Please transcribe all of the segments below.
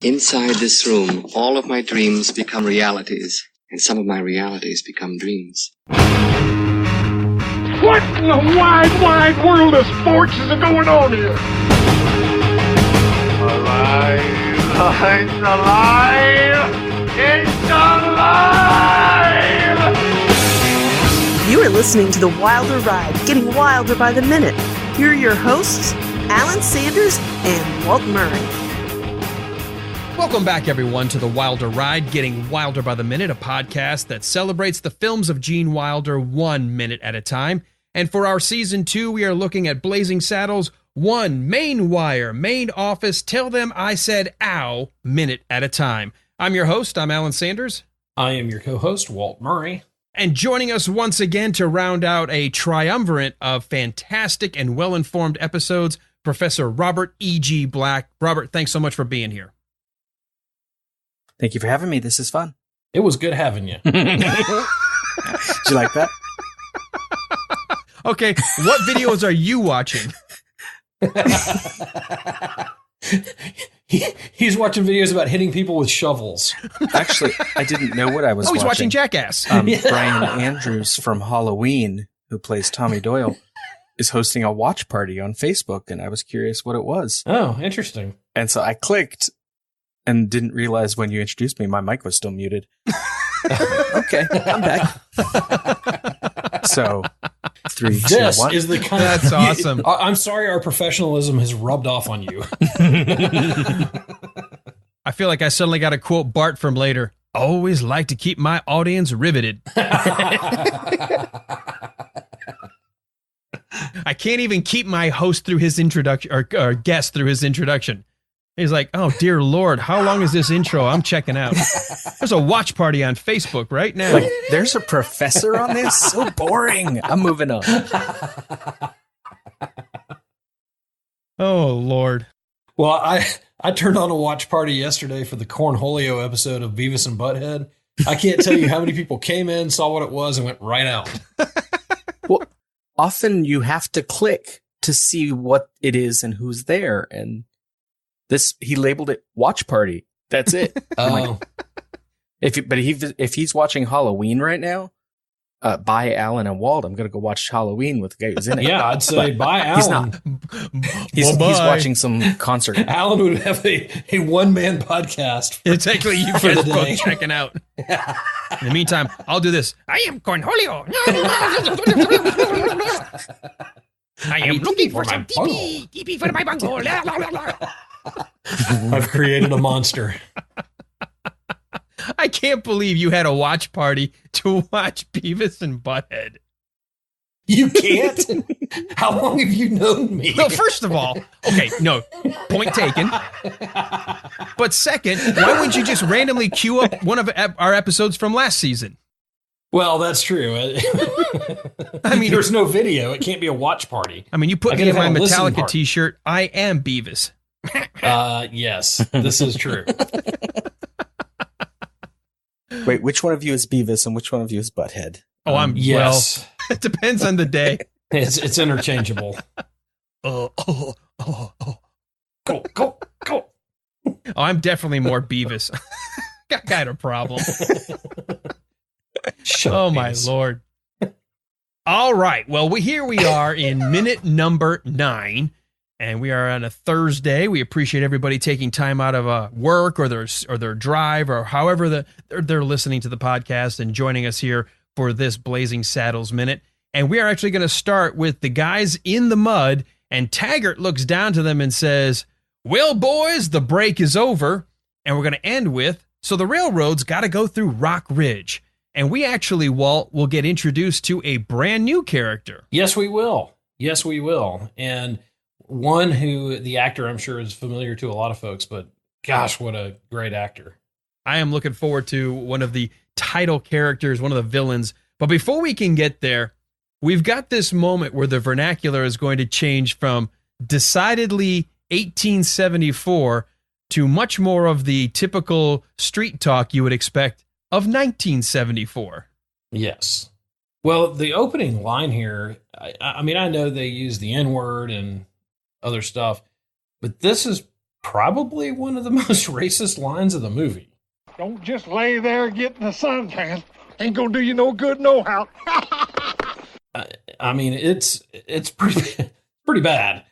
Inside this room, all of my dreams become realities, and some of my realities become dreams. What in the wide, wide world of sports is going on here? Alive! It's alive! It's alive! You are listening to The Wilder Ride, getting wilder by the minute. Here are your hosts, Alan Sanders and Walt Murray. Welcome back, everyone, to The Wilder Ride, Getting Wilder by the Minute, a podcast that celebrates the films of Gene Wilder 1 minute at a time. And for our Season 2, we are looking at Blazing Saddles, 1 main wire, main office, tell them I said ow, minute at a time. I'm your host, I'm Alan Sanders. I am your co-host, Walt Murray. And joining us once again to round out a triumvirate of fantastic and well-informed episodes, Professor Robert E.G. Black. Robert, thanks so much for being here. Thank you for having me. This is fun. It was good having you. Did you like that? Okay, what videos are you watching? He's watching videos about hitting people with shovels. Actually, I didn't know what I was watching. He's watching Jackass. Brian Andrews from Halloween, who plays Tommy Doyle, is hosting a watch party on Facebook, and I was curious what it was. Oh, interesting. And so I clicked and didn't realize when you introduced me, my mic was still muted. Okay, I'm back. So, 3, 2, 1. Is the kind That's awesome. I'm sorry our professionalism has rubbed off on you. I feel like I suddenly got to quote Bart from later. Always like to keep my audience riveted. I can't even keep my host through his introduction, or guest through his introduction. He's like, oh, dear Lord, how long is this intro? I'm checking out. There's a watch party on Facebook right now. Like, there's a professor on this? So boring. I'm moving on. Oh, Lord. Well, I turned on a watch party yesterday for the Cornholio episode of Beavis and Butthead. I can't tell you how many people came in, saw what it was, and went right out. Well, often you have to click to see what it is and who's there, and he labeled it watch party. That's it. Oh, if he's watching Halloween right now, bye Alan and Walt. I'm gonna go watch Halloween with the guy who's in it. yeah, I'd say bye, Alan. He's not. He's watching some concert. Alan would have a one-man podcast. Exactly, you For guys the both day. checking out. In the meantime, I'll do this. I am Cornholio. I am looking for some TP for my bungle. I've created a monster. I can't believe you had a watch party to watch Beavis and Butthead. You can't? How long have you known me? Well, first of all, okay, no, point taken. But second, why wouldn't you just randomly queue up one of our episodes from last season? Well, that's true. I mean, there's no video. It can't be a watch party. I mean, you put I me in gotta my have a listen Metallica part. t-shirt. I am Beavis. Yes, this is true. Wait, which one of you is Beavis and which one of you is Butthead? Oh, yes. Well, it depends on the day. It's interchangeable. Oh. Go. Oh, I'm definitely more Beavis. Got a problem. Shut Oh, up, my Beavis. Lord. All right. Well, here we are in minute number 9, and we are on a Thursday. We appreciate everybody taking time out of work or their drive or however they're listening to the podcast and joining us here for this Blazing Saddles minute. And we are actually going to start with the guys in the mud, and Taggart looks down to them and says, well, boys, the break is over. And we're going to end with, so the railroad's got to go through Rock Ridge. And we actually, Walt, will get introduced to a brand new character. Yes, we will. Yes, we will. And one who the actor, I'm sure, is familiar to a lot of folks, but gosh, what a great actor. I am looking forward to one of the title characters, one of the villains. But before we can get there, we've got this moment where the vernacular is going to change from decidedly 1874 to much more of the typical street talk you would expect of 1974. Yes. Well, the opening line here, I mean, I know they use the N-word and other stuff, but this is probably one of the most racist lines of the movie. Don't just lay there getting a suntan. Ain't gonna do you no good, no how. I mean, it's pretty pretty bad.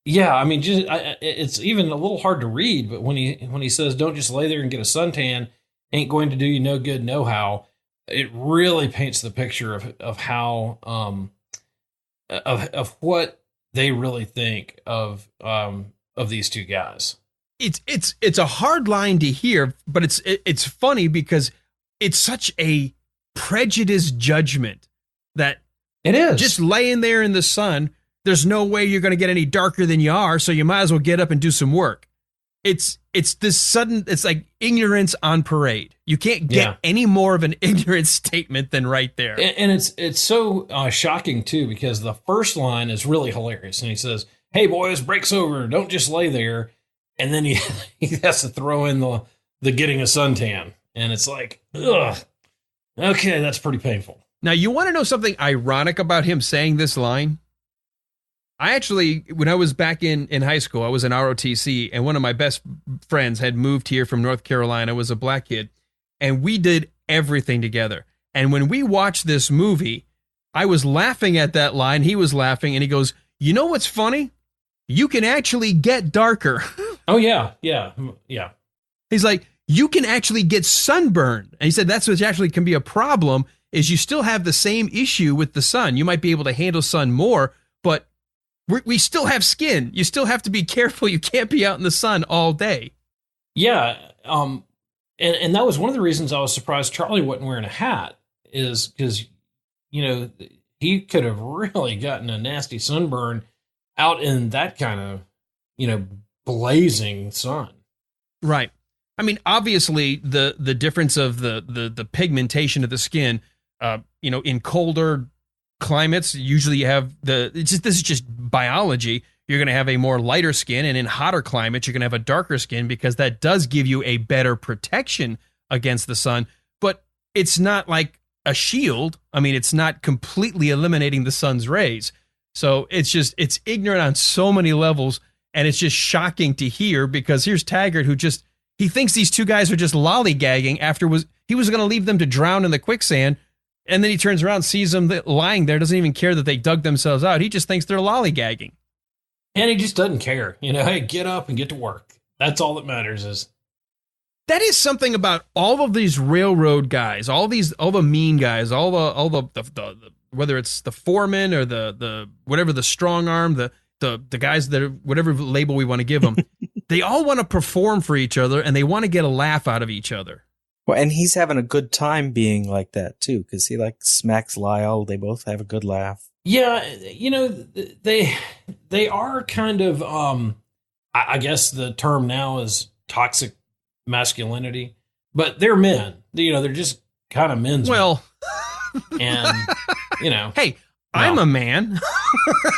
Yeah, I mean, it's even a little hard to read. But when he says, "Don't just lay there and get a suntan, ain't going to do you no good, no how," it really paints the picture of how of what they really think of these two guys. It's a hard line to hear, but it's funny because it's such a prejudiced judgment that It is just laying there in the sun. There's no way you're going to get any darker than you are, so you might as well get up and do some work. It's this sudden. It's like ignorance on parade. You can't get any more of an ignorant statement than right there. And it's so shocking too, because the first line is really hilarious, and he says, "Hey boys, break's over. Don't just lay there." And then he has to throw in the getting a suntan, and it's like, ugh. Okay, that's pretty painful. Now, you want to know something ironic about him saying this line? I actually, when I was back in high school, I was in ROTC, and one of my best friends had moved here from North Carolina, was a black kid, and we did everything together. And when we watched this movie, I was laughing at that line, he was laughing, and he goes, "You know what's funny? You can actually get darker." Oh, yeah. He's like, you can actually get sunburned. And he said that's what actually can be a problem, is you still have the same issue with the sun. You might be able to handle sun more, but we still have skin. You still have to be careful. You can't be out in the sun all day. Yeah. And that was one of the reasons I was surprised Charlie wasn't wearing a hat, is because, he could have really gotten a nasty sunburn out in that kind of, blazing sun. Right. I mean, obviously the difference of the pigmentation of the skin, in colder climates, usually you have this is just biology. You're going to have a more lighter skin, and in hotter climates, you're going to have a darker skin, because that does give you a better protection against the sun. But it's not like a shield. I mean, it's not completely eliminating the sun's rays. So it's ignorant on so many levels, and it's just shocking to hear, because here's Taggart, who he thinks these two guys are just lollygagging after he was going to leave them to drown in the quicksand. And then he turns around, sees them lying there, doesn't even care that they dug themselves out. He just thinks they're lollygagging. And he just doesn't care. Hey, get up and get to work. That's all that matters. That is something about all of these railroad guys, all the mean guys, all the whether it's the foreman or the whatever, the strong arm, the guys that are, whatever label we want to give them, they all want to perform for each other, and they want to get a laugh out of each other. Well, and he's having a good time being like that too, because he smacks Lyle. They both have a good laugh. Yeah, they are kind of I guess the term now is toxic masculinity, but they're men. They're just kind of men's. Well, men. And hey, no. I'm a man.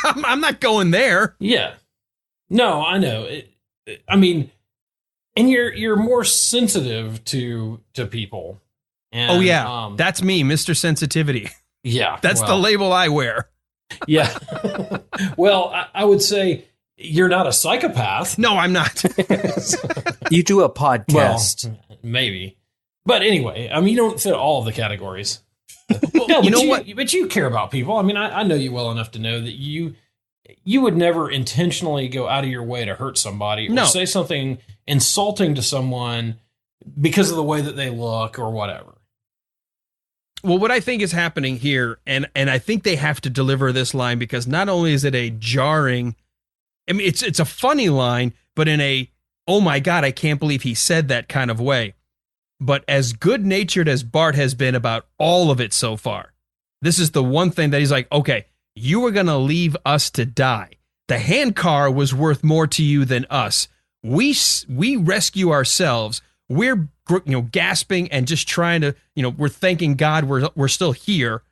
I'm not going there. Yeah, no, I know. I mean, and you're more sensitive to people. And, oh yeah, that's me, Mr. Sensitivity. Yeah, that's the label I wear. Yeah. Well, I would say you're not a psychopath. No, I'm not. You do a podcast. Well, maybe. But anyway, I mean, you don't fit all of the categories. Well, no, you know what? But you care about people. I mean, I know you well enough to know that you would never intentionally go out of your way to hurt somebody or say something insulting to someone because of the way that they look or whatever. Well, what I think is happening here, and I think they have to deliver this line, because not only is it a jarring, I mean, it's a funny line, but in a, oh my God, I can't believe he said that kind of way. But as good-natured as Bart has been about all of it so far, this is the one thing that he's like, okay, you were going to leave us to die. The handcar was worth more to you than us. We rescue ourselves. We're gasping and just trying to, we're thanking God we're still here.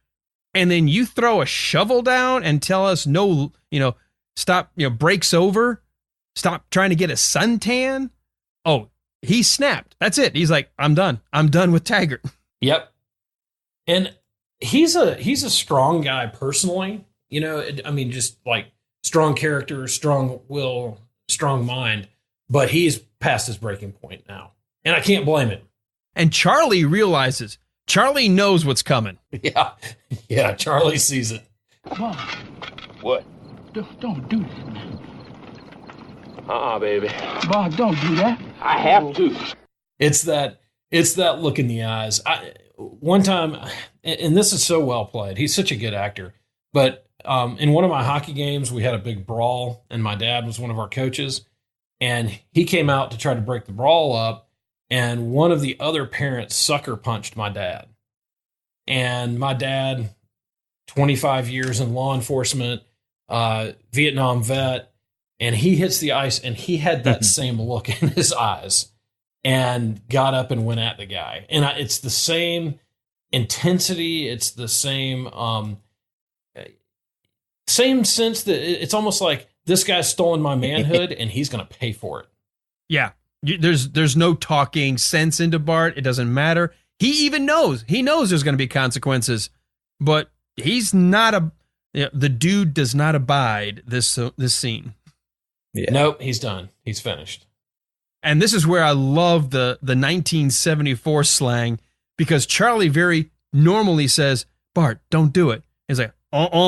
And then you throw a shovel down and tell us no, stop, break's over. Stop trying to get a suntan. Oh, he snapped. That's it. He's like, I'm done. I'm done with Taggart. Yep. And he's a strong guy personally. I mean, just like strong character, strong will, strong mind, but he's past his breaking point now. And I can't blame him. And Charlie realizes, Charlie knows what's coming. Yeah, Charlie sees it. Bob, What? don't do that, man. Baby. Bob, don't do that. I have to. It's that look in the eyes. One time, and this is so well played. He's such a good actor. But in one of my hockey games, we had a big brawl, and my dad was one of our coaches, and he came out to try to break the brawl up, and one of the other parents sucker punched my dad. And my dad, 25 years in law enforcement, Vietnam vet, and he hits the ice, and he had that same look in his eyes, and got up and went at the guy. And it's the same intensity. It's the same sense that it's almost like this guy's stolen my manhood, and he's going to pay for it. Yeah. There's no talking sense into Bart. It doesn't matter. He even knows. He knows there's going to be consequences, but he's not the dude does not abide this scene. Yeah. Nope, he's done. He's finished. And this is where I love the 1974 slang, because Charlie very normally says, Bart, don't do it. He's like,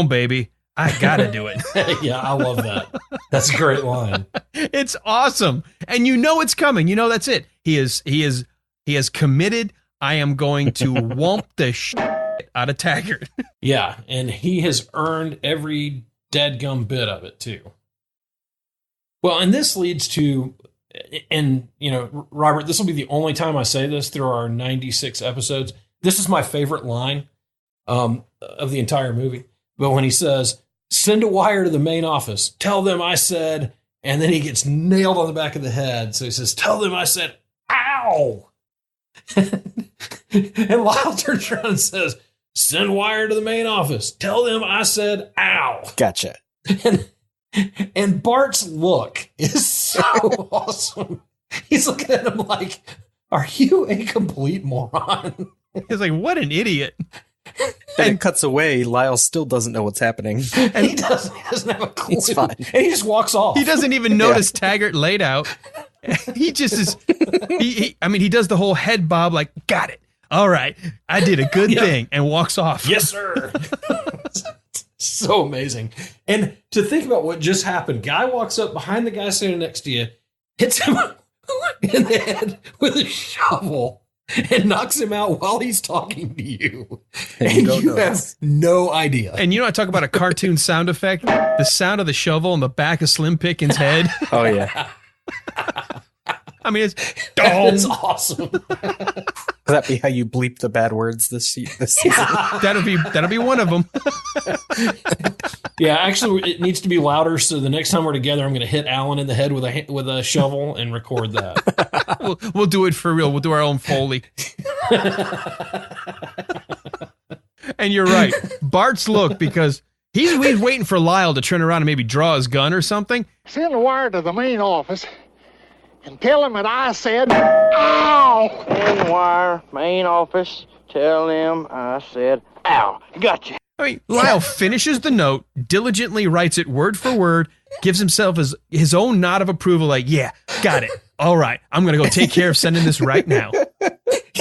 baby, I gotta do it. Yeah, I love that. That's a great line. It's awesome. And you know it's coming. You know that's it. He has committed. I am going to whomp the shit out of Taggart. Yeah, and he has earned every dadgum bit of it too. Well, and this leads to, and Robert, this will be the only time I say this through our 96 episodes. This is my favorite line of the entire movie. But when he says, send a wire to the main office, tell them I said, and then he gets nailed on the back of the head. So he says, tell them I said, ow. And Lyle turns around and says, send wire to the main office, tell them I said, ow. Gotcha. And Bart's look is so awesome. He's looking at him like, are you a complete moron? He's like, what an idiot. Then it cuts away. Lyle still doesn't know what's happening. And he doesn't have a clue. It's fine. And he just walks off. He doesn't even notice Taggart laid out. He just is. He does the whole head bob, like, got it. All right. I did a good thing, and walks off. Yes, sir. So amazing. And to think about what just happened, guy walks up behind the guy standing next to you, hits him in the head with a shovel, and knocks him out while he's talking to you. And you have no idea. And I talk about a cartoon sound effect, the sound of the shovel on the back of Slim Pickens' head. Oh, yeah. It's It's awesome. Would that be how you bleep the bad words this season? That'll be one of them. Yeah, actually, it needs to be louder. So the next time we're together, I'm going to hit Alan in the head with a shovel and record that. We'll do it for real. We'll do our own Foley. And you're right, Bart's look, because he's waiting for Lyle to turn around and maybe draw his gun or something. Send a wire to the main office and tell him that I said, ow! Send wire, main office, tell them I said, ow. Gotcha. Lyle finishes the note, diligently writes it word for word, gives himself his own nod of approval, like, yeah, got it. All right, I'm going to go take care of sending this right now.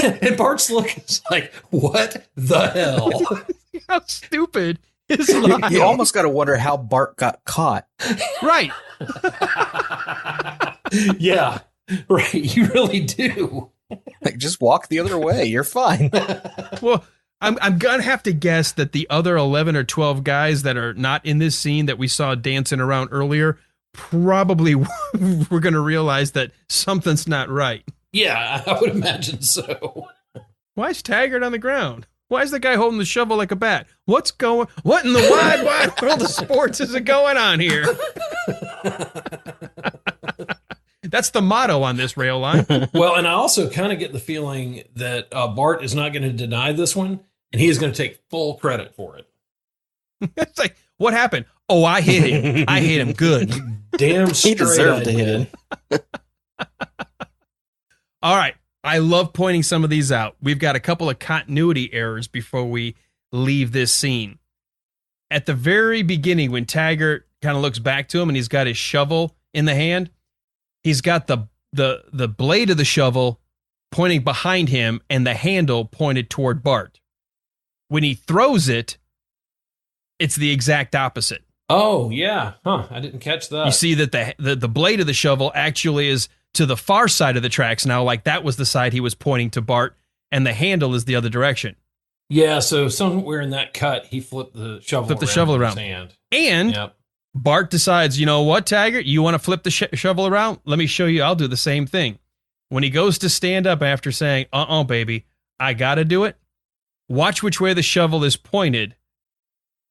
And Bart's look is like, what the hell? How stupid is Lyle? You almost got to wonder how Bart got caught. Right. Yeah, right. You really do. Like, just walk the other way. You're fine. Well, I'm going to have to guess that the other 11 or 12 guys that are not in this scene that we saw dancing around earlier probably we're going to realize that something's not right. Yeah, I would imagine so. Why is Taggart on the ground? Why is the guy holding the shovel like a bat? What in the wide world of sports is it going on here? That's the motto on this rail line. Well, and I also kind of get the feeling that Bart is not going to deny this one, and he is going to take full credit for it. It's like, what happened? Oh, I hit him. I hit him good. Damn straight. He deserved to hit him. All right. I love pointing some of these out. We've got a couple of continuity errors before we leave this scene. At the very beginning, when Taggart kind of looks back to him and he's got his shovel in the hand. He's got the blade of the shovel pointing behind him and the handle pointed toward Bart. When he throws it, it's the exact opposite. Oh, yeah. Huh. I didn't catch that. You see that the blade of the shovel actually is to the far side of the tracks now, like that was the side he was pointing to Bart, and the handle is the other direction. Yeah, so somewhere in that cut, he flipped the shovel around. His hand. And Bart decides, you know what, Taggart? You want to flip the shovel around? Let me show you. I'll do the same thing. When he goes to stand up after saying, baby, I got to do it, watch which way the shovel is pointed.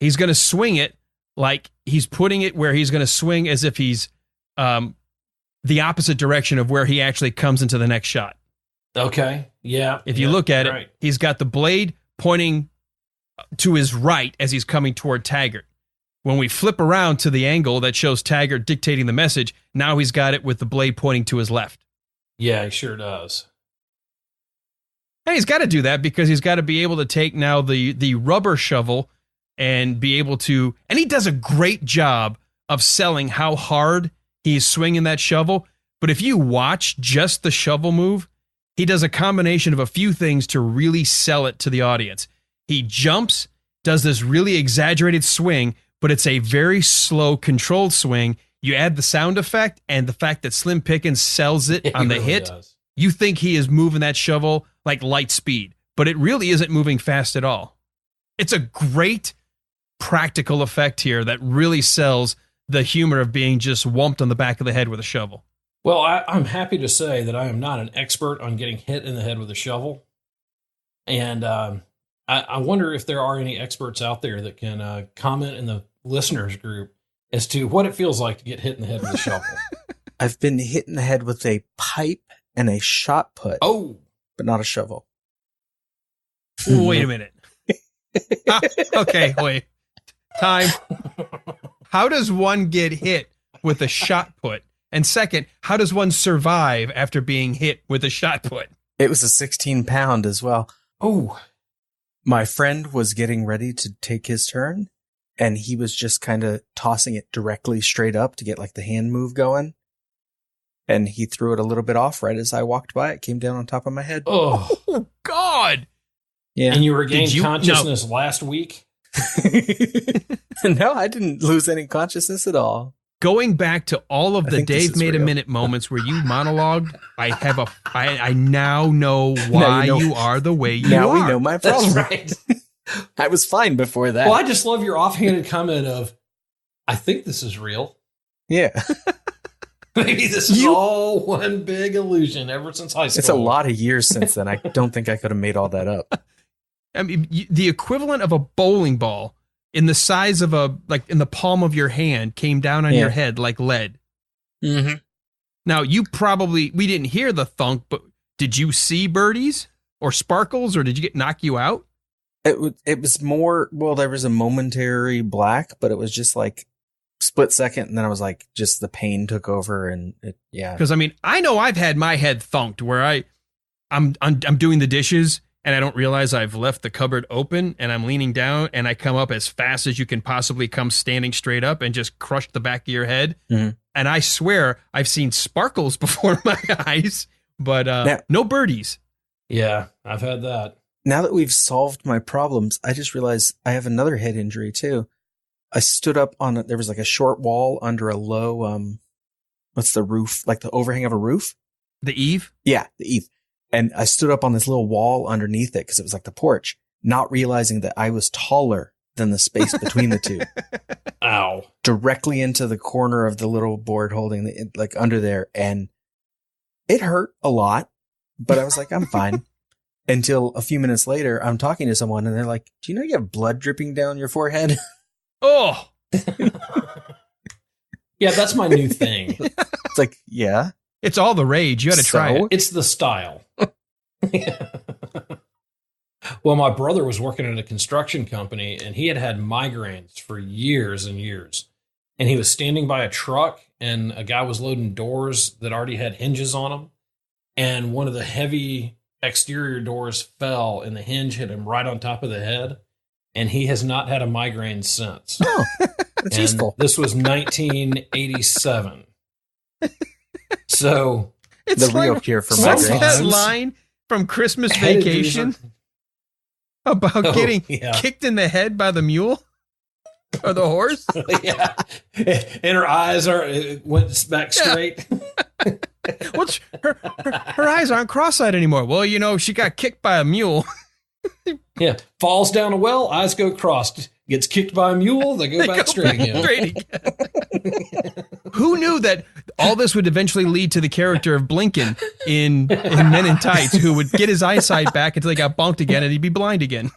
He's going to swing it like he's putting it where he's going to swing as if he's the opposite direction of where he actually comes into the next shot. Okay, yeah. If you look at it, he's got the blade pointing to his right as he's coming toward Taggart. When we flip around to the angle that shows Taggart dictating the message, now he's got it with the blade pointing to his left. Yeah, he sure does. And he's got to do that because he's got to be able to take now the rubber shovel and be able to, and he does a great job of selling how hard he's swinging that shovel. But if you watch just the shovel move, he does a combination of a few things to really sell it to the audience. He jumps, does this really exaggerated swing, but it's a very slow, controlled swing. You add the sound effect and the fact that Slim Pickens sells it on the really hit. Does. You think he is moving that shovel like light speed, but it really isn't moving fast at all. It's a great practical effect here that really sells the humor of being just whumped on the back of the head with a shovel. Well, I'm happy to say that I am not an expert on getting hit in the head with a shovel. And I wonder if there are any experts out there that can comment in the listeners group as to what it feels like to get hit in the head with a shovel. I've been hit in the head with a pipe and a shot put. Oh. But not a shovel. Wait a minute. Okay, wait. Time. How does one get hit with a shot put? And second, how does one survive after being hit with a shot put? It was a 16-pound as well. Oh. My friend was getting ready to take his turn, and he was just kind of tossing it directly straight up to get like the hand move going. And he threw it a little bit off right as I walked by. It came down on top of my head. Oh God. Yeah. And you regained consciousness last week? No, I didn't lose any consciousness at all. Going back to all of the Dave Made a Minute moments where you monologued, I now know why you are the way you are. Now we know my problem. That's right. I was fine before that. Well, I just love your offhanded comment of, I think this is real. Yeah. Maybe this is all one big illusion ever since high school. It's a lot of years since then. I don't think I could have made all that up. I mean, the equivalent of a bowling ball in the size of in the palm of your hand came down on your head like lead. Mm-hmm. Now, we didn't hear the thunk, but did you see birdies or sparkles or did you knock you out? It was more, well, there was a momentary black, but it was just like split second. And then I was like, just the pain took over and Because I mean, I know I've had my head thunked where I'm doing the dishes and I don't realize I've left the cupboard open and I'm leaning down and I come up as fast as you can possibly come standing straight up and just crush the back of your head. Mm-hmm. And I swear I've seen sparkles before my eyes, but no birdies. Yeah, I've had that. Now that we've solved my problems, I just realized I have another head injury too. I stood up there was like a short wall under a low, what's the roof? Like the overhang of a roof? The eave? Yeah, the eave. And I stood up on this little wall underneath it because it was like the porch, not realizing that I was taller than the space between the two. Ow. Directly into the corner of the little board holding like under there. And it hurt a lot, but I was like, I'm fine. Until a few minutes later, I'm talking to someone and they're like, do you know you have blood dripping down your forehead? Oh. Yeah, that's my new thing. It's like, yeah. It's all the rage. You got to try it. It's the style. Well, my brother was working at a construction company and he had migraines for years and years. And he was standing by a truck and a guy was loading doors that already had hinges on them. And one of the heavy exterior doors fell and the hinge hit him right on top of the head. And he has not had a migraine since. Oh, It's And useful. this was 1987. So It's The real like, cure for what's migraines. that line from Christmas head injuries Vacation about Oh, getting yeah. kicked in the head by the mule or the horse? Yeah. And her eyes went back straight. What's her eyes aren't cross-eyed anymore? Well, you know, she got kicked by a mule. Yeah. Falls down a well, eyes go crossed. Gets kicked by a mule, they go back straight again. Straight again. Who knew that all this would eventually lead to the character of Blinken in Men in Tights, who would get his eyesight back until he got bonked again and he'd be blind again?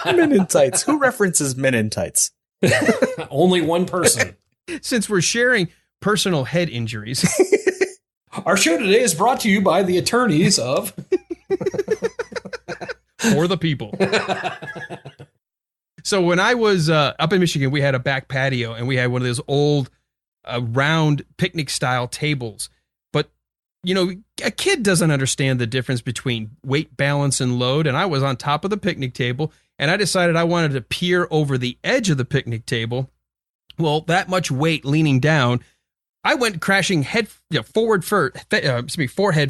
Men in Tights. Who references Men in Tights? Only one person. Since we're sharing personal head injuries. Our show today is brought to you by the attorneys of For the people. So when I was up in Michigan, we had a back patio and we had one of those old round picnic style tables. But, you know, a kid doesn't understand the difference between weight balance and load. And I was on top of the picnic table and I decided I wanted to peer over the edge of the picnic table. Well, that much weight leaning down, I went crashing forehead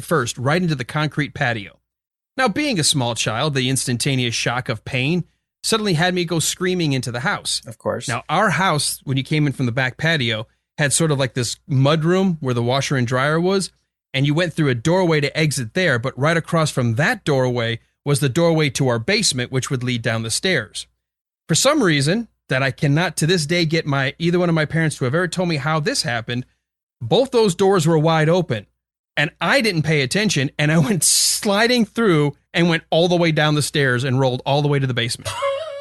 first right into the concrete patio. Now, being a small child, the instantaneous shock of pain suddenly had me go screaming into the house. Of course. Now, our house, when you came in from the back patio, had sort of like this mud room where the washer and dryer was, and you went through a doorway to exit there, but right across from that doorway was the doorway to our basement, which would lead down the stairs. For some reason that I cannot to this day get either one of my parents to have ever told me how this happened, both those doors were wide open. And I didn't pay attention, and I went sliding through and went all the way down the stairs and rolled all the way to the basement.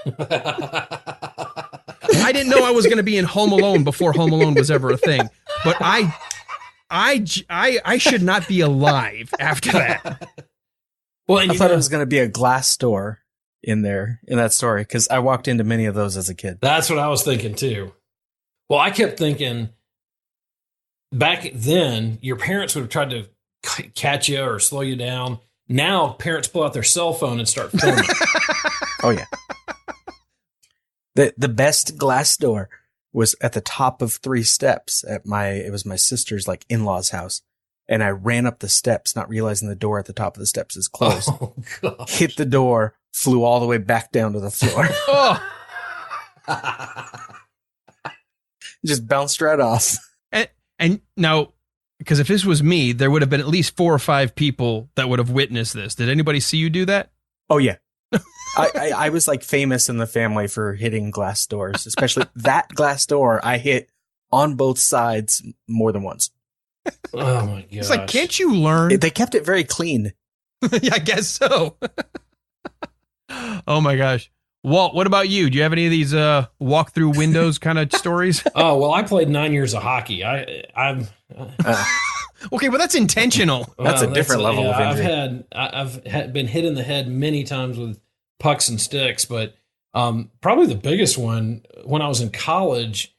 I didn't know I was going to be in Home Alone before Home Alone was ever a thing. But I should not be alive after that. Well, and I thought it was going to be a glass door in there, in that story, because I walked into many of those as a kid. That's what I was thinking too. Well, I kept thinking back then, your parents would have tried to catch you or slow you down. Now, parents pull out their cell phone and start filming. Oh, yeah. The best glass door was at the top of 3 steps it was my sister's like in-laws house. And I ran up the steps, not realizing the door at the top of the steps is closed. Oh, gosh. Hit the door, flew all the way back down to the floor. Oh. Just bounced right off. And now, because if this was me, there would have been at least 4 or 5 people that would have witnessed this. Did anybody see you do that? Oh, yeah. I was like famous in the family for hitting glass doors, especially that glass door I hit on both sides more than once. Oh, my gosh. It's like, can't you learn? They kept it very clean. Yeah, I guess so. Oh, my gosh. Walt, what about you? Do you have any of these walk through windows kind of stories? Oh, well, I played 9 years of hockey. I'm Okay, well, that's intentional. That's a different level of injury. I've been hit in the head many times with pucks and sticks, but probably the biggest one when I was in college,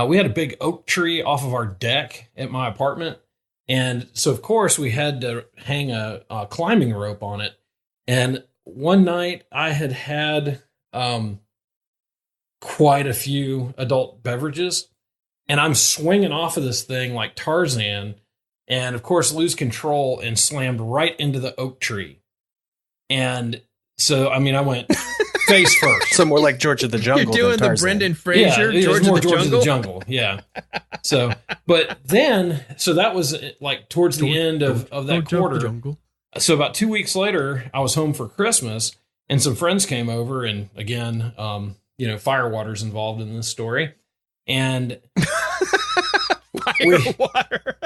we had a big oak tree off of our deck at my apartment. And so, of course, we had to hang a climbing rope on it. And one night I had quite a few adult beverages, and I'm swinging off of this thing like Tarzan, and of course lose control and slammed right into the oak tree. And so, I mean, I went face first. So more like George of the Jungle. You're doing than the Tarzan. Brendan Fraser, Yeah, it was George, more of the George Jungle. of the Jungle. Yeah. So, but then, so that was like towards the end of that quarter. So about 2 weeks later, I was home for Christmas, and some friends came over, and again, firewater's involved in this story. And Firewater.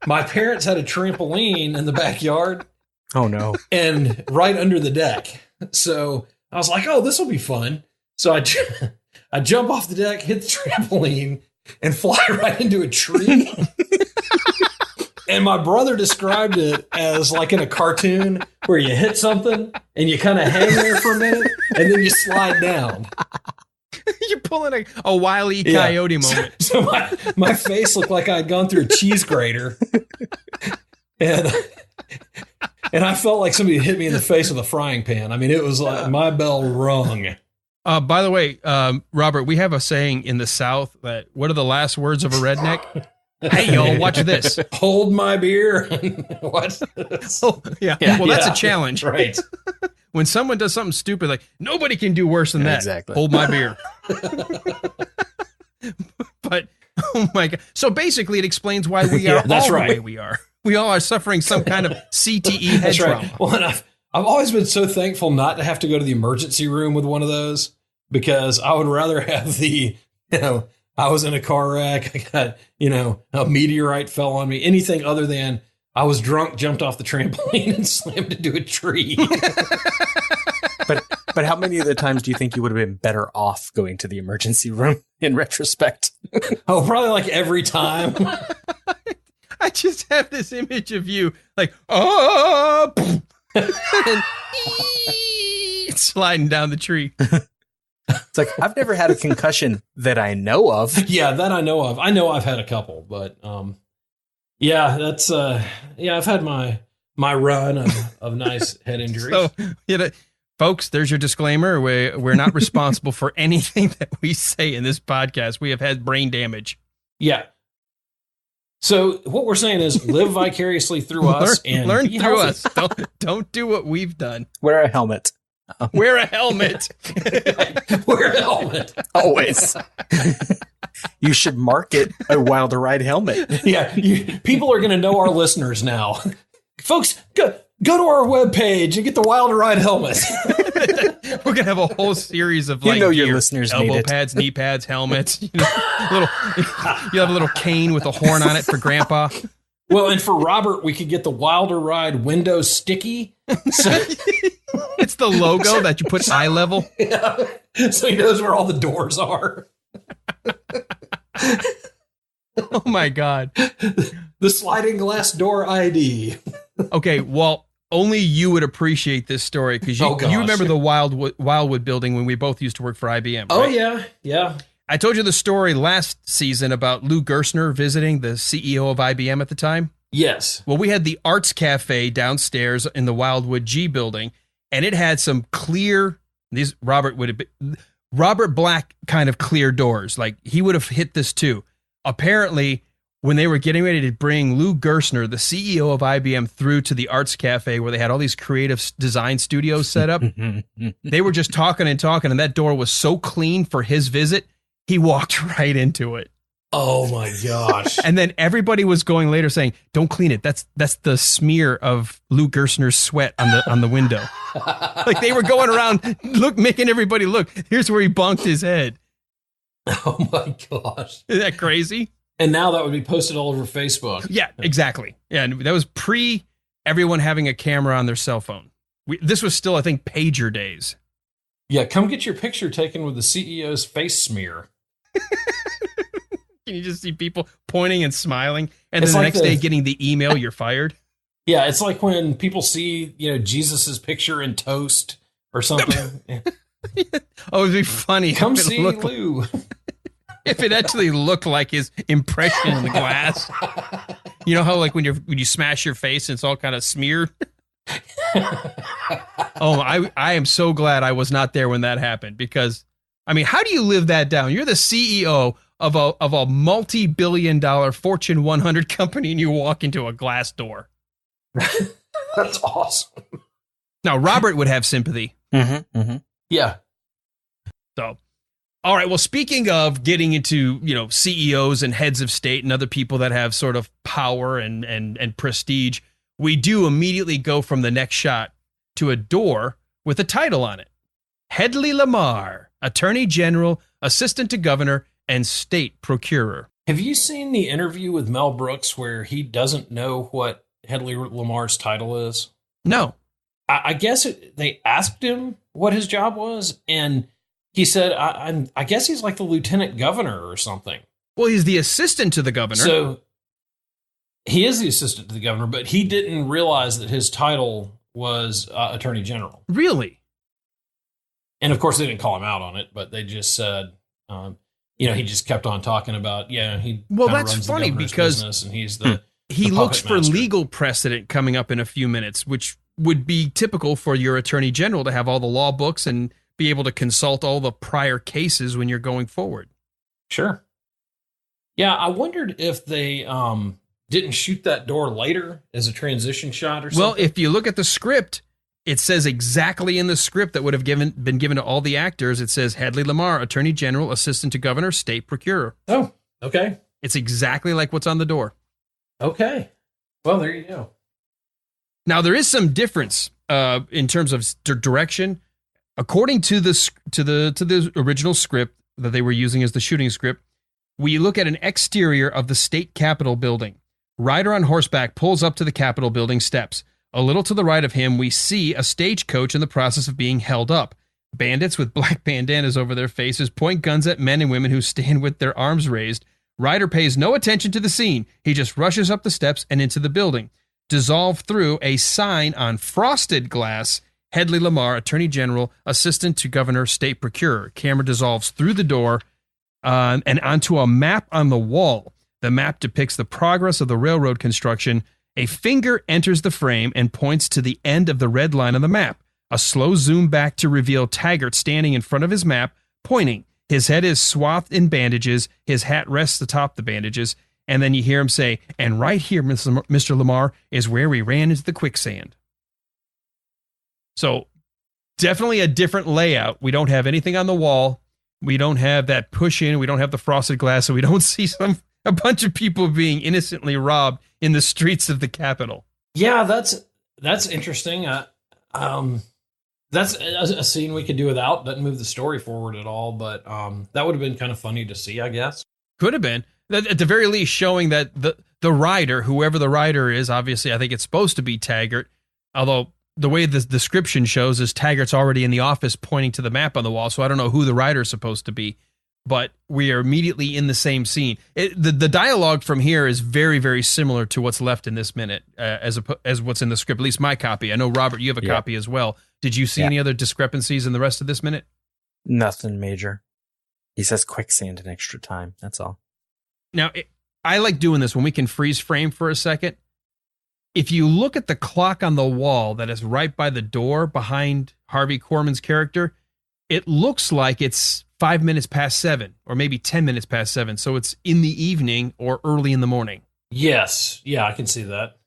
my parents had a trampoline in the backyard Oh, no. and right under the deck. So I was like, oh, this will be fun. So I jump off the deck, hit the trampoline, and fly right into a tree. And my brother described it as like in a cartoon where you hit something and you kind of hang there for a minute and then you slide down. You're pulling a Wile E. Coyote moment. So my face looked like I'd gone through a cheese grater. And And I felt like somebody hit me in the face with a frying pan. I mean, it was like my bell rung. By the way, Robert, we have a saying in the South that what are the last words of a redneck? Hey, y'all, watch this. Hold my beer. What? Oh, yeah. Well, that's a challenge. Right. When someone does something stupid, like nobody can do worse than that. Exactly. Hold my beer. But, oh my God. So basically it explains why we are that's all right. the way we are. We all are suffering some kind of CTE head That's trauma. right. Well, and I've always been so thankful not to have to go to the emergency room with one of those, because I would rather have I was in a car wreck, I got, a meteorite fell on me, anything other than I was drunk, jumped off the trampoline and slammed into a tree. But how many of the times do you think you would have been better off going to the emergency room in retrospect? Oh, probably like every time. I just have this image of you like, oh, and sliding down the tree. It's like, I've never had a concussion that I know of. Yeah, that I know of. I know I've had a couple, but yeah, that's I've had my run of nice head injuries. So, folks, there's your disclaimer. We're not responsible for anything that we say in this podcast. We have had brain damage. Yeah. So what we're saying is live vicariously through us and learn be through healthy. us. Don't do what we've done. Wear a helmet. Wear a helmet. Wear a helmet. Always. You should market a Wilder Ride helmet. Yeah. People are going to know our listeners now. Folks, go to our webpage and get the Wilder Ride helmet. We're gonna have a whole series of like your gear. listeners elbow need it. pads, knee pads, helmets. You have a little cane with a horn on it for Grandpa. Well, and for Robert, we could get the Wilder Ride window sticky. So, It's the logo that you put eye level. yeah, so he knows where all the doors are. Oh my God. The sliding glass door ID. Okay, well, only you would appreciate this story because you remember the Wildwood building when we both used to work for IBM. Right? Oh, yeah. Yeah. I told you the story last season about Lou Gerstner visiting, the CEO of IBM at the time. Yes. Well, we had the Arts Cafe downstairs in the Wildwood G building, and it had some clear, Robert Black kind of clear doors. Like he would have hit this too. Apparently, when they were getting ready to bring Lou Gerstner, the CEO of IBM, through to the Arts Cafe where they had all these creative design studios set up, they were just talking, and that door was so clean for his visit, he walked right into it. Oh my gosh. And then everybody was going later saying, don't clean it. That's the smear of Lou Gerstner's sweat on the window. Like they were going around making everybody look. Here's where he bonked his head. Oh my gosh. Isn't that crazy? And now that would be posted all over Facebook. Yeah, exactly. Yeah, and that was pre everyone having a camera on their cell phone. This was still, I think, pager days. Yeah, come get your picture taken with the CEO's face smear. Can you just see people pointing and smiling, and It's then the like next day getting the email, you're fired? Yeah, it's like when people see, Jesus's picture in toast or something. Oh, it'd be funny. Come if it see looked Lou. If it actually looked like his impression in the glass. You know how like when you smash your face and it's all kind of smeared? Oh, I am so glad I was not there when that happened, because I mean, how do you live that down? You're the CEO of a multi-billion-dollar Fortune 100 company and you walk into a glass door. That's awesome. Now, Robert would have sympathy. Mm-hmm, mm-hmm. Yeah. So, all right. Well, speaking of getting into, CEOs and heads of state and other people that have sort of power and prestige, we do immediately go from the next shot to a door with a title on it. Hedley Lamar, Attorney General, Assistant to Governor, and State Procurer. Have you seen the interview with Mel Brooks where he doesn't know what Hedley Lamar's title is? No. I guess they asked him what his job was, and he said, I guess he's like the lieutenant governor or something. Well, he's the assistant to the governor. So he is the assistant to the governor, but he didn't realize that his title was attorney general. Really? And of course, they didn't call him out on it, but they just said, he just kept on talking about, he well, that's runs funny the governor's because business, and he's the he the looks puppet for master. legal precedent coming up in a few minutes, which would be typical for your attorney general to have all the law books and be able to consult all the prior cases when you're going forward. Sure. Yeah, I wondered if they didn't shoot that door later as a transition shot or something. Well, if you look at the script, it says exactly in the script that would have been given to all the actors. It says Hedley Lamar, Attorney General, Assistant to Governor, State Procurer. Oh, okay. It's exactly like what's on the door. Okay. Well, there you go. Now, there is some difference in terms of direction. According to the original script that they were using as the shooting script, we look at an exterior of the state capitol building. Rider on horseback pulls up to the capitol building steps. A little to the right of him, we see a stagecoach in the process of being held up. Bandits with black bandanas over their faces point guns at men and women who stand with their arms raised. Rider pays no attention to the scene. He just rushes up the steps and into the building. Dissolved through a sign on frosted glass, Hedley Lamar, Attorney General, Assistant to Governor, State Procurer. Camera dissolves through the door and onto a map on the wall. The map depicts the progress of the railroad construction. A finger enters the frame and points to the end of the red line on the map. A slow zoom back to reveal Taggart standing in front of his map, pointing. His head is swathed in bandages. His hat rests atop the bandages. And then you hear him say, "And right here, Mr. Lamar, is where we ran into the quicksand." So definitely a different layout. We don't have anything on the wall. We don't have that push in. We don't have the frosted glass. So we don't see a bunch of people being innocently robbed in the streets of the Capitol. Yeah, that's interesting. That's a scene we could do without. Doesn't move the story forward at all, but that would have been kind of funny to see, I guess. Could have been. At the very least, showing that the rider, whoever the rider is, obviously I think it's supposed to be Taggart, although the way the description shows is Taggart's already in the office pointing to the map on the wall, so I don't know who the rider is supposed to be, but we are immediately in the same scene. The dialogue from here is very, very similar to what's left in this minute as what's in the script, at least my copy. I know, Robert, you have a copy as well. Did you see any other discrepancies in the rest of this minute? Nothing major. He says quicksand an extra time. That's all. Now, I like doing this when we can freeze frame for a second. If you look at the clock on the wall that is right by the door behind Harvey Korman's character, it looks like it's 5 minutes past 7 or maybe 10 minutes past 7. So it's in the evening or early in the morning. Yes. Yeah, I can see that.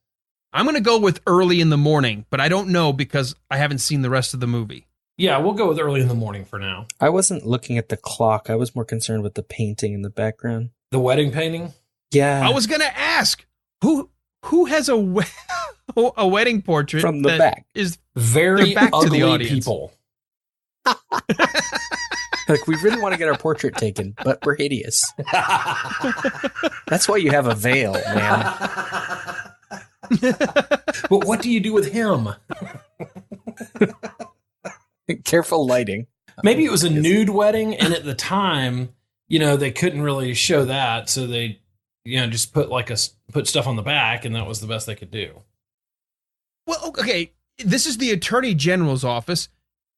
I'm going to go with early in the morning, but I don't know because I haven't seen the rest of the movie. Yeah, we'll go with early in the morning for now. I wasn't looking at the clock. I was more concerned with the painting in the background. The wedding painting? Yeah. I was going to ask, who has a wedding portrait from the back? Is very back ugly to the audience. People. Like, we really want to get our portrait taken, but we're hideous. That's why you have a veil, man. But what do you do with him? Careful lighting. Maybe it was a nude wedding, and at the time, they couldn't really show that, so they, just put stuff on the back, and that was the best they could do. Well, okay, this is the Attorney General's office.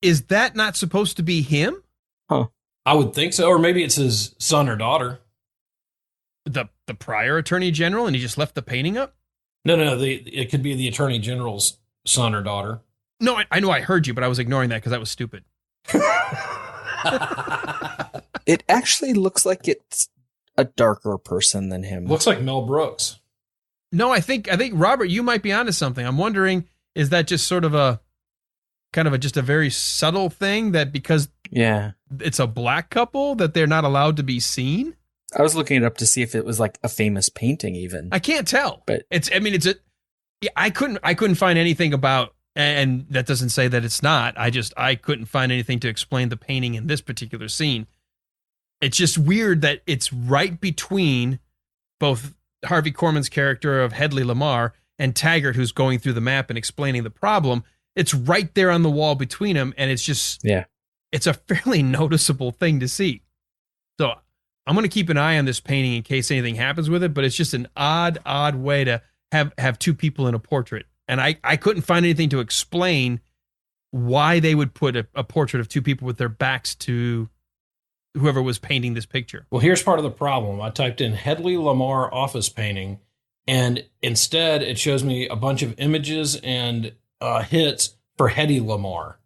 Is that not supposed to be him? Huh. I would think so, or maybe it's his son or daughter. The prior Attorney General, and he just left the painting up? No, it could be the Attorney General's son or daughter. No, I know I heard you, but I was ignoring that because that was stupid. It actually looks like it's a darker person than him. Looks like Mel Brooks. No, I think Robert, you might be onto something. I'm wondering, is that just sort of just a very subtle thing that because it's a black couple that they're not allowed to be seen? I was looking it up to see if it was like a famous painting even. I can't tell. But I couldn't find anything about, and that doesn't say that it's not. I couldn't find anything to explain the painting in this particular scene. It's just weird that it's right between both Harvey Korman's character of Hedley Lamar and Taggart, who's going through the map and explaining the problem. It's right there on the wall between them, and it's just it's a fairly noticeable thing to see. So I'm going to keep an eye on this painting in case anything happens with it, but it's just an odd way to have two people in a portrait. And I couldn't find anything to explain why they would put a portrait of two people with their backs to whoever was painting this picture. Well, here's part of the problem. I typed in Hedley Lamar office painting, and instead it shows me a bunch of images and hits for Hedy Lamarr.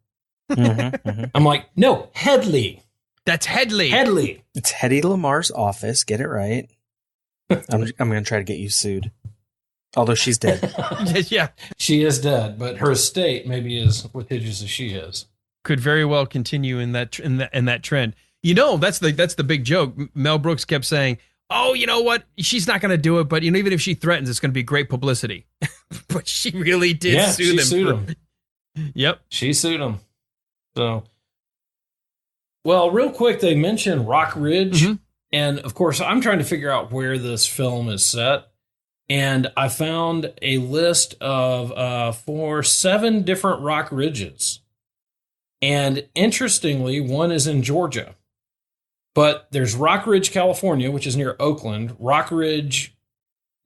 Mm-hmm. I'm like, no, Headley. That's Headley. Headley. It's Hedy Lamarr's office. Get it right. I'm going to try to get you sued. Although she's dead. Yeah. She is dead, but her estate maybe is litigious as she is. Could very well continue in that trend. You know, that's the big joke. Mel Brooks kept saying, "Oh, you know what? She's not going to do it, but you know, even if she threatens, it's going to be great publicity." But she really did sue them. Sued him. Yep. She sued him. So, well, real quick, they mentioned Rock Ridge, and of course, I'm trying to figure out where this film is set. And I found a list of for 7 different rock ridges. And interestingly, one is in Georgia. But there's Rock Ridge, California, which is near Oakland, Rock Ridge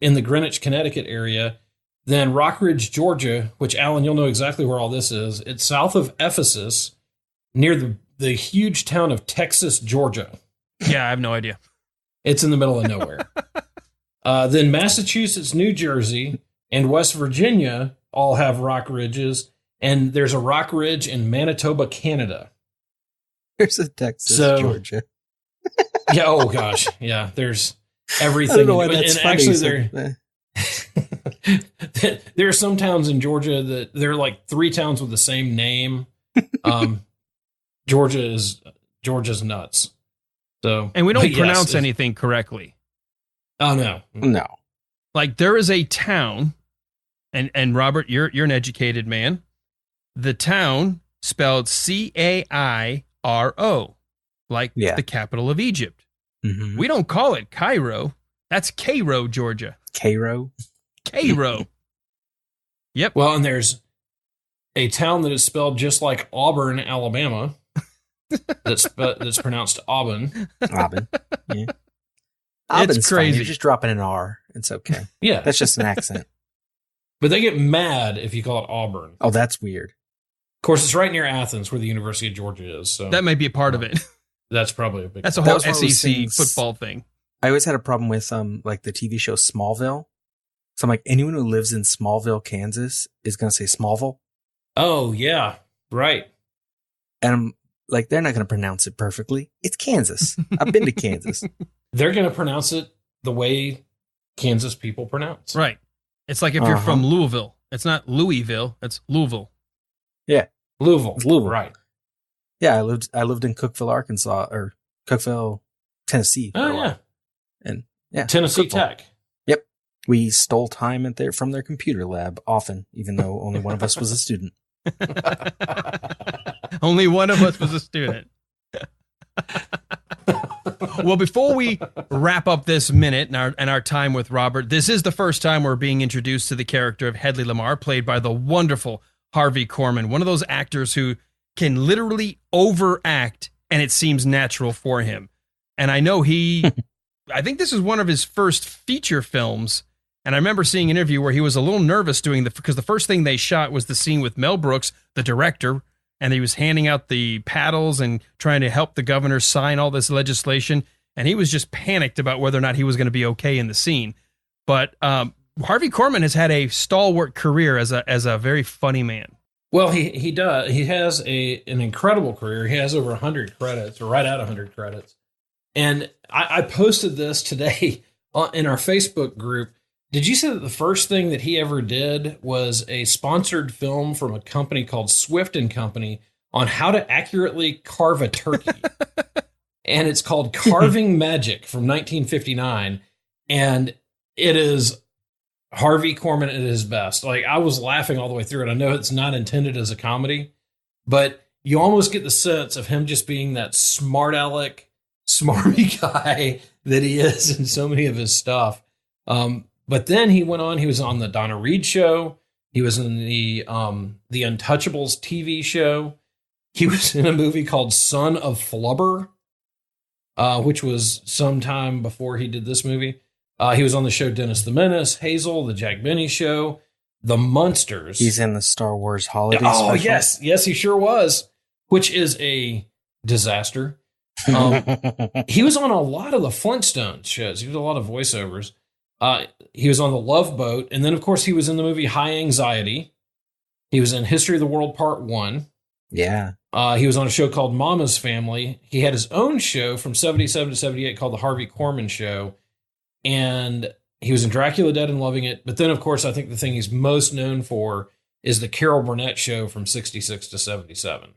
in the Greenwich, Connecticut area, then Rock Ridge, Georgia, which, Alan, you'll know exactly where all this is. It's south of Ephesus, near the huge town of Texas, Georgia. Yeah, I have no idea. It's in the middle of nowhere. Then Massachusetts, New Jersey, and West Virginia all have rock ridges, and there's a rock ridge in Manitoba, Canada. There's a Texas, Georgia. Yeah. Oh gosh. Yeah. There's everything. I don't know why that's funny. Actually, there are some towns in Georgia that there are like 3 towns with the same name. Georgia's nuts. So, and we don't pronounce anything correctly. Oh no. No. Like there is a town, and Robert, you're an educated man. The town spelled Cairo, like the capital of Egypt. Mm-hmm. We don't call it Cairo. That's Cairo, Georgia. Cairo. Yep. Well, and there's a town that is spelled just like Auburn, Alabama. that's pronounced Auburn. Auburn. Yeah. Auburn's it's crazy. Fine. You're just dropping an R. It's okay. Yeah. That's just an accent. But they get mad if you call it Auburn. Oh, that's weird. Of course, it's right near Athens, where the University of Georgia is. So that might be a part of it. That's probably a big. That's a whole SEC football thing. I always had a problem with like the TV show Smallville. So I'm like, anyone who lives in Smallville, Kansas, is going to say Smallville. Oh yeah, right. And I'm like, they're not going to pronounce it perfectly. It's Kansas. I've been to Kansas. They're going to pronounce it the way Kansas people pronounce. Right. It's like if you're from Louisville, it's not Louisville, it's Louisville. Yeah. Louisville. Right. Yeah, I lived in Cookeville, Arkansas, or Cookeville, Tennessee. Oh yeah. And yeah, Tennessee Cookeville. Tech. Yep. We stole time from their computer lab often, even though only one of us was a student. Only one of us was a student. Well, before we wrap up this minute and our time with Robert, this is the first time we're being introduced to the character of Hedy Lamarr, played by the wonderful Harvey Korman, one of those actors who can literally overact and it seems natural for him. And I know I think this is one of his first feature films. And I remember seeing an interview where he was a little nervous because the first thing they shot was the scene with Mel Brooks, the director, and he was handing out the paddles and trying to help the governor sign all this legislation. And he was just panicked about whether or not he was going to be okay in the scene. But Harvey Korman has had a stalwart career as a very funny man. Well, he does. He has an incredible career. He has over 100 credits, or right at 100 credits. And I posted this today in our Facebook group. Did you say that the first thing that he ever did was a sponsored film from a company called Swift & Company on how to accurately carve a turkey? And it's called Carving Magic from 1959. And it is Harvey Korman at his best. Like, I was laughing all the way through it. I know it's not intended as a comedy, but you almost get the sense of him just being that smart aleck, smarmy guy that he is in so many of his stuff. But then he went on, he was on the Donna Reed show. He was in the Untouchables TV show. He was in a movie called Son of Flubber, which was sometime before he did this movie. He was on the show Dennis the Menace, Hazel, the Jack Benny Show, The Munsters. He's in the Star Wars holiday special. Special. Yes, he sure was, which is a disaster. He was on a lot of the Flintstones shows. He did a lot of voiceovers. He was on The Love Boat, and then, of course, he was in the movie High Anxiety. He was in History of the World Part 1. Yeah. He was on a show called Mama's Family. He had his own show from 77 to 78 called The Harvey Korman Show. And he was in Dracula Dead and Loving It. But then, of course, I think the thing he's most known for is the Carol Burnett Show from 66 to 77.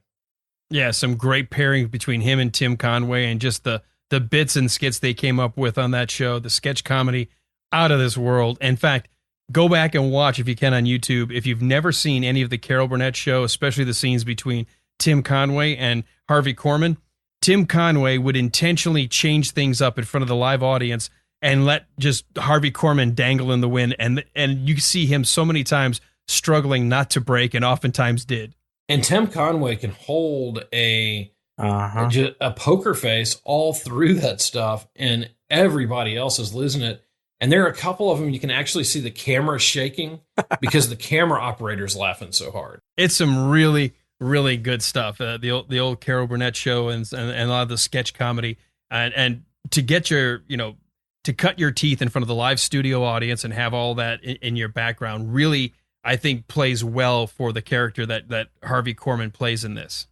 Yeah, some great pairing between him and Tim Conway, and just the bits and skits they came up with on that show, the sketch comedy out of this world. In fact, go back and watch if you can on YouTube. If you've never seen any of the Carol Burnett Show, especially the scenes between Tim Conway and Harvey Korman, Tim Conway would intentionally change things up in front of the live audience and let just Harvey Korman dangle in the wind. And you see him so many times struggling not to break, and oftentimes did. And Tim Conway can hold a poker face all through that stuff, and everybody else is losing it. And there are a couple of them you can actually see the camera shaking because the camera operator's laughing so hard. It's some really, really good stuff. The old Carol Burnett Show and a lot of the sketch comedy, and to get your, to cut your teeth in front of the live studio audience and have all that in your background really, I think, plays well for the character that Harvey Korman plays in this.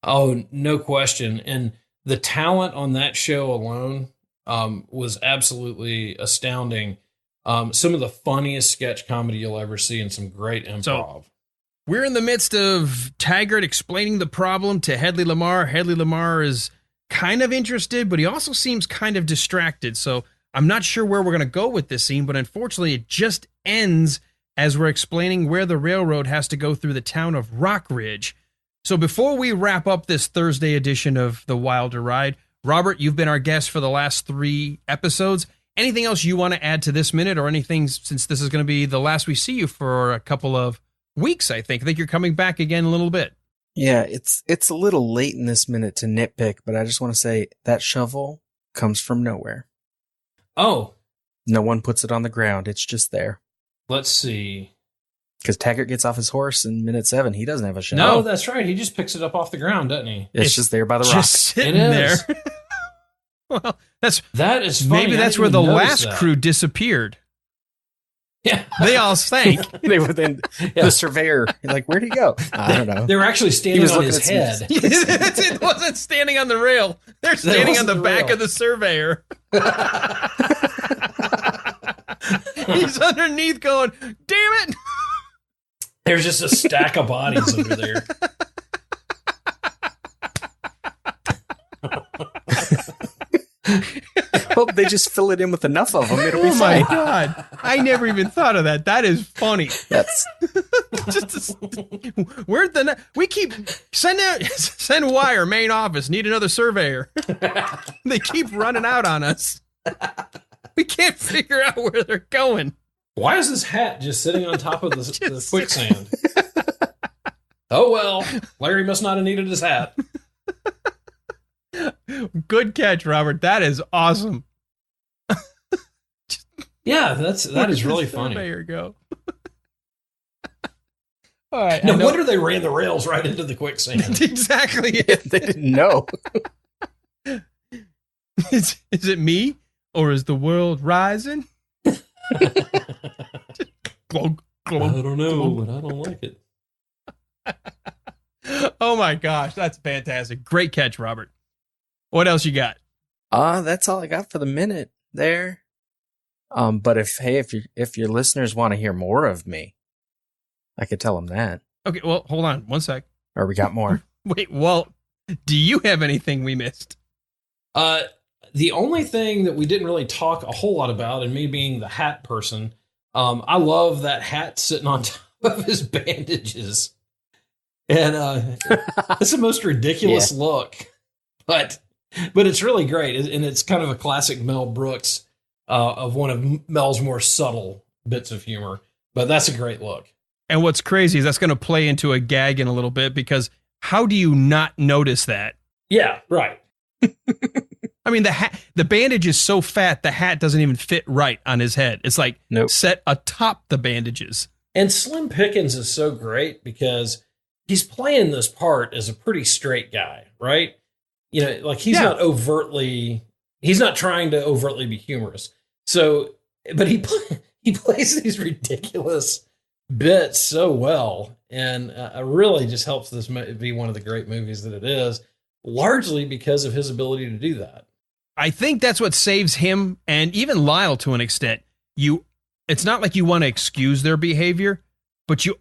Oh, no question. And the talent on that show alone was absolutely astounding. Some of the funniest sketch comedy you'll ever see, and some great improv. So, we're in the midst of Taggart explaining the problem to Hedley Lamar. Hedley Lamar is kind of interested, but he also seems kind of distracted. So I'm not sure where we're going to go with this scene, but unfortunately it just ends as we're explaining where the railroad has to go through the town of Rock Ridge. So before we wrap up this Thursday edition of The Wilder Ride, Robert, you've been our guest for the last 3 episodes. Anything else you want to add to this minute, or anything, since this is going to be the last we see you for a couple of weeks, I think. I think you're coming back again in a little bit. Yeah, it's a little late in this minute to nitpick, but I just want to say that shovel comes from nowhere. Oh. No one puts it on the ground. It's just there. Let's see. Because Taggart gets off his horse in minute 7. He doesn't have a shovel. No, that's right. He just picks it up off the ground, doesn't he? It's just there by the rock. Just sitting there. Well, that is funny. Maybe that's where the last crew disappeared. Yeah. They all sank. They were then the surveyor, like, where'd he go? I don't know. They were actually standing on his head. It wasn't standing on the rail. They're standing on the back of the surveyor. He's underneath going, damn it. There's just a stack of bodies under there. Well, they just fill it in with enough of them. It'll be fine. Oh my God. I never even thought of that. That is funny. That's we keep send wire main office, need another surveyor. They keep running out on us. We can't figure out where they're going. Why is this hat just sitting on top of the quicksand? Oh, well, Larry must not have needed his hat. Good catch, Robert. That is awesome. Yeah, that is really funny. There you go. All right. No wonder they ran the rails right into the quicksand. Exactly. They didn't know. Is it me, or is the world rising? Glug, glug, I don't know, but I don't like it. Oh my gosh, that's fantastic. Great catch, Robert. What else you got? That's all I got for the minute there. But if your listeners want to hear more of me, I could tell them that. Okay, well, hold on one sec. Or we got more. Wait, Walt, do you have anything we missed? The only thing that we didn't really talk a whole lot about, and me being the hat person, I love that hat sitting on top of his bandages. And it's the most ridiculous look, but it's really great. And it's kind of a classic Mel Brooks of one of Mel's more subtle bits of humor, but that's a great look. And what's crazy is that's going to play into a gag in a little bit, because how do you not notice that? Yeah, right. I mean, the bandage is so fat, the hat doesn't even fit right on his head. It's like set atop the bandages. And Slim Pickens is so great because he's playing this part as a pretty straight guy, right? You know, like he's not trying to overtly be humorous. So, but he plays these ridiculous bit so well, and really just helps this be one of the great movies that it is, largely because of his ability to do that. I think that's what saves him and even Lyle to an extent. It's not like you want to excuse their behavior, but you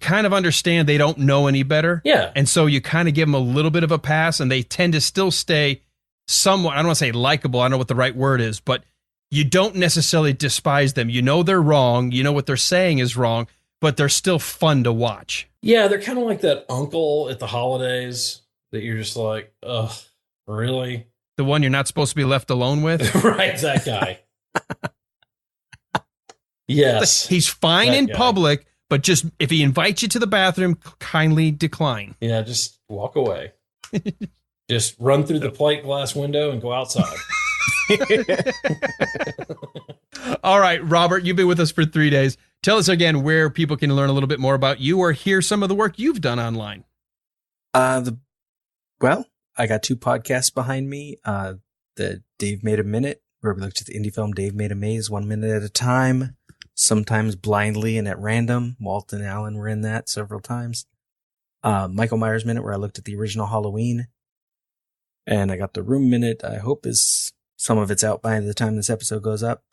kind of understand they don't know any better. Yeah. And so you kind of give them a little bit of a pass, and they tend to still stay somewhat, I don't want to say likable, I don't know what the right word is, but you don't necessarily despise them. You know they're wrong, you know what they're saying is wrong, but they're still fun to watch. Yeah, they're kind of like that uncle at the holidays that you're just like, ugh, really? The one you're not supposed to be left alone with? Right, that guy. Yes. He's fine that in guy. public, but just if he invites you to the bathroom, kindly decline. Yeah, just walk away. Just run through the plate glass window and go outside. All right, Robert, you've been with us for 3 days. Tell us again where people can learn a little bit more about you or hear some of the work you've done online. Well, I got 2 podcasts behind me. The Dave Made a Minute, where we looked at the indie film Dave Made a Maze 1 minute at a time, sometimes blindly and at random. Walt and Alan were in that several times. Michael Myers Minute, where I looked at the original Halloween. And I got the Room Minute. I hope some of it's out by the time this episode goes up.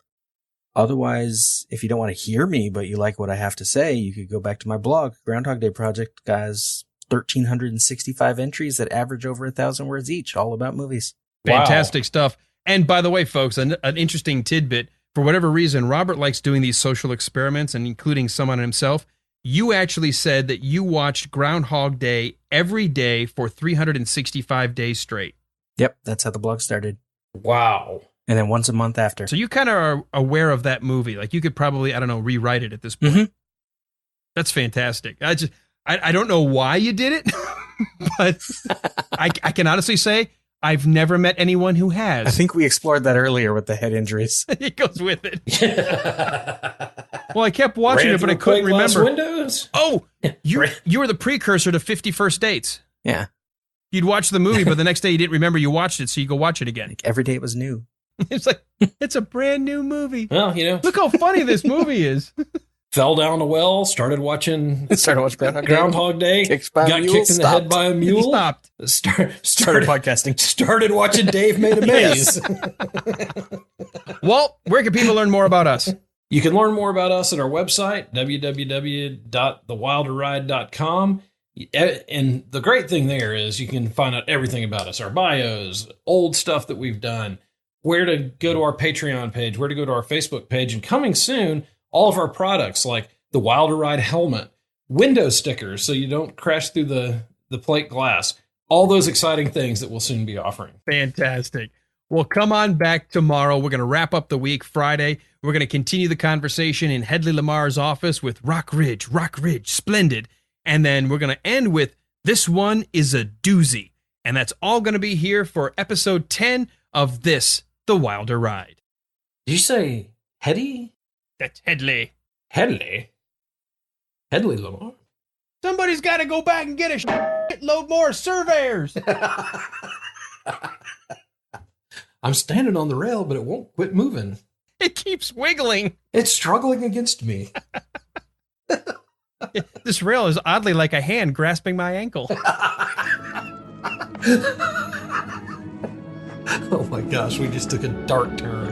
Otherwise, if you don't want to hear me, but you like what I have to say, you could go back to my blog, Groundhog Day Project. Guys, 1,365 entries that average over 1,000 words each, all about movies. Fantastic stuff. And by the way, folks, an interesting tidbit. For whatever reason, Robert likes doing these social experiments and including some on himself. You actually said that you watched Groundhog Day every day for 365 days straight. Yep, that's how the blog started. Wow. And then once a month after. So you kind of are aware of that movie. Like you could probably, I don't know, rewrite it at this point. Mm-hmm. That's fantastic. I don't know why you did it, but I can honestly say I've never met anyone who has. I think we explored that earlier with the head injuries. It goes with it. Well, I kept watching it, but I couldn't remember. Windows? Oh, you were the precursor to 50 First Dates. Yeah. You'd watch the movie, but the next day you didn't remember you watched it, so you go watch it again. Like every day it was new. It's like, it's a brand new movie. Well, you know. Look how funny this movie is. Fell down a well, started watching Groundhog Day, got kicked in the head by a mule, Stopped. Started podcasting. Started watching Dave Made a Maze. Walt, where can people learn more about us? You can learn more about us at our website, www.thewilderride.com. And the great thing there is you can find out everything about us, our bios, old stuff that we've done, where to go to our Patreon page, where to go to our Facebook page, and coming soon, all of our products like the Wilder Ride helmet, window stickers so you don't crash through the plate glass, all those exciting things that we'll soon be offering. Fantastic. Well, come on back tomorrow. We're going to wrap up the week Friday. We're going to continue the conversation in Hedley Lamar's office with Rock Ridge, splendid. And then we're going to end with This One is a Doozy. And that's all going to be here for episode 10 of this, The Wilder Ride. Did you say Hetty? That's Hedley. Hedley Lamar? Somebody's got to go back and get a shitload more surveyors. I'm standing on the rail, but it won't quit moving. It keeps wiggling. It's struggling against me. This rail is oddly like a hand grasping my ankle. Oh my gosh, we just took a dark turn.